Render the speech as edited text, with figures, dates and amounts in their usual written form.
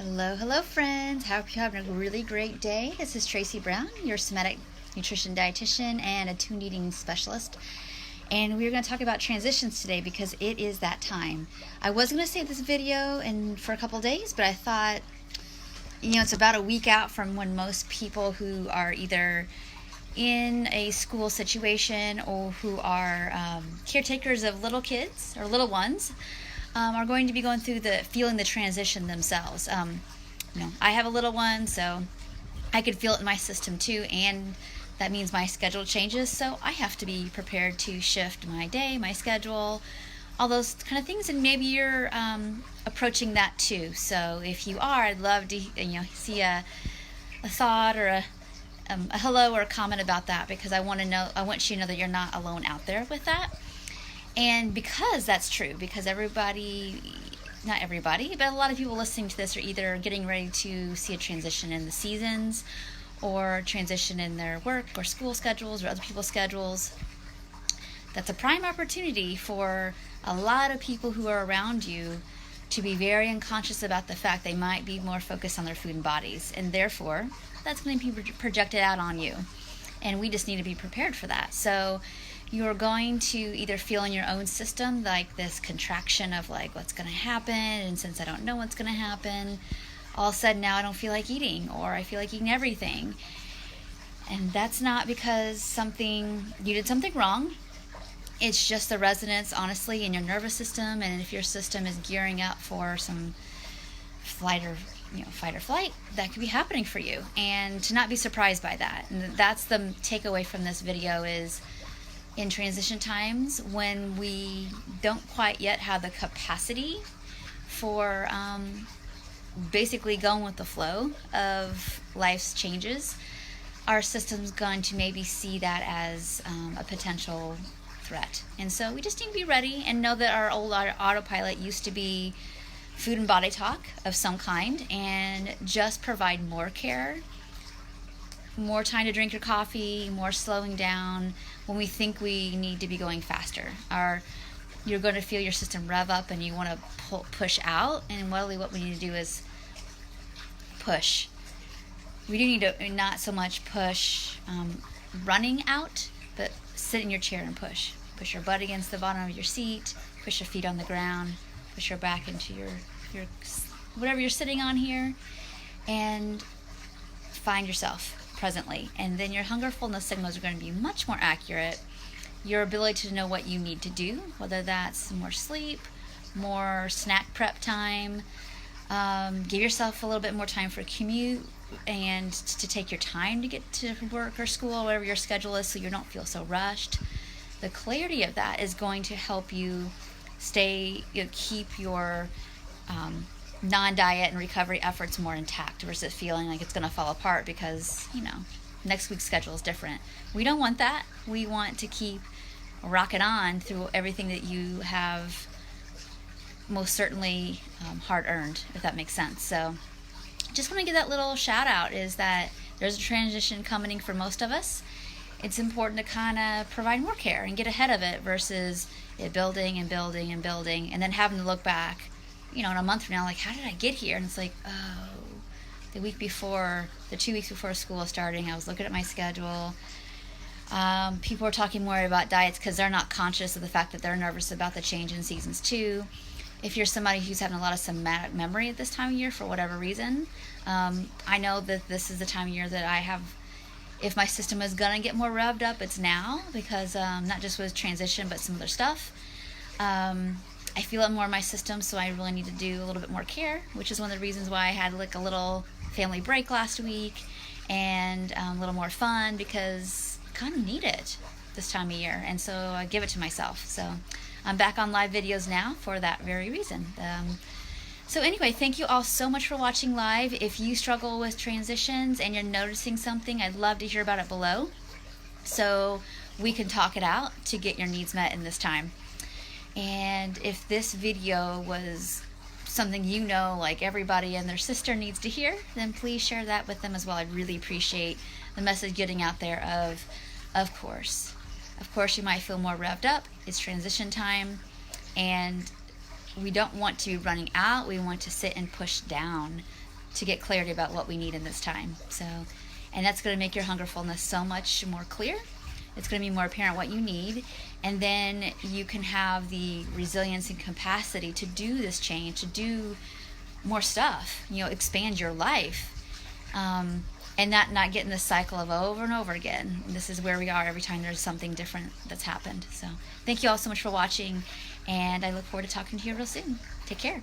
Hello friends. Hope you're having a really great day. This is Tracy Brown, your somatic nutrition dietitian and attuned eating specialist. And we're going to talk about transitions today because it is that time. I was going to save this video for a couple days, but I thought, it's about a week out from when most people who are either in a school situation or who are caretakers of little kids or little ones are going to be going through feeling the transition themselves. I have a little one, so I could feel it in my system too, and that means my schedule changes, so I have to be prepared to shift my day, my schedule, all those kind of things, and maybe you're approaching that too. So if you are, I'd love to see a thought or a hello or a comment about that, because I want you to know that you're not alone out there with that. And because that's true, because not everybody, but a lot of people listening to this are either getting ready to see a transition in the seasons or transition in their work or school schedules or other people's schedules. That's a prime opportunity for a lot of people who are around you to be very unconscious about the fact they might be more focused on their food and bodies, and therefore that's going to be projected out on you. And we just need to be prepared for that. So you're going to either feel in your own system like this contraction of like, what's going to happen? And since I don't know what's going to happen, all of a sudden now I don't feel like eating, or I feel like eating everything. And that's not because you did something wrong. It's just the resonance, honestly, in your nervous system. And if your system is gearing up for some fight or flight, that could be happening for you. And to not be surprised by that. And that's the takeaway from this video is, in transition times, when we don't quite yet have the capacity for basically going with the flow of life's changes, our system's going to maybe see that as a potential threat. And so we just need to be ready and know that our old autopilot used to be food and body talk of some kind, and just provide more care, more time to drink your coffee, more slowing down when we think we need to be going faster. You're going to feel your system rev up and you want to push out, and really what we need to do is push. We do need to not so much push running out, but sit in your chair and push. Push your butt against the bottom of your seat, push your feet on the ground, push your back into your whatever you're sitting on here, and find yourself presently. And then your hunger fullness signals are going to be much more accurate. Your ability to know what you need to do, whether that's more sleep, more snack prep time, give yourself a little bit more time for a commute, and to take your time to get to work or school, whatever your schedule is, so you don't feel so rushed. The clarity of that is going to help you keep your non-diet and recovery efforts more intact versus feeling like it's going to fall apart because, next week's schedule is different. We don't want that. We want to keep rocking on through everything that you have most certainly hard-earned, if that makes sense. So just want to give that little shout out, is that there's a transition coming for most of us. It's important to kind of provide more care and get ahead of it versus it building and building and building, and then having to look back, in a month from now, like, how did I get here? And it's like, the 2 weeks before school was starting, I was looking at my schedule. People are talking more about diets because they're not conscious of the fact that they're nervous about the change in seasons too. If you're somebody who's having a lot of somatic memory at this time of year for whatever reason, I know that this is the time of year that I have. If my system is going to get more revved up, it's now, because not just with transition, but some other stuff. I feel it more in my system, so I really need to do a little bit more care, which is one of the reasons why I had like a little family break last week and a little more fun, because I kind of need it this time of year, and so I give it to myself. So I'm back on live videos now for that very reason. So anyway, thank you all so much for watching live. If you struggle with transitions and you're noticing something, I'd love to hear about it below, so we can talk it out to get your needs met in this time. And if this video was something like everybody and their sister needs to hear, then please share that with them as well. I'd really appreciate the message getting out there of course you might feel more revved up. It's transition time, and we don't want to be running out. We want to sit and push down to get clarity about what we need in this time. So, and that's going to make your hungerfulness so much more clear. It's going to be more apparent what you need, and then you can have the resilience and capacity to do this change, to do more stuff, expand your life, and not get in this cycle of over and over again. This is where we are every time there's something different that's happened. So thank you all so much for watching, and I look forward to talking to you real soon. Take care.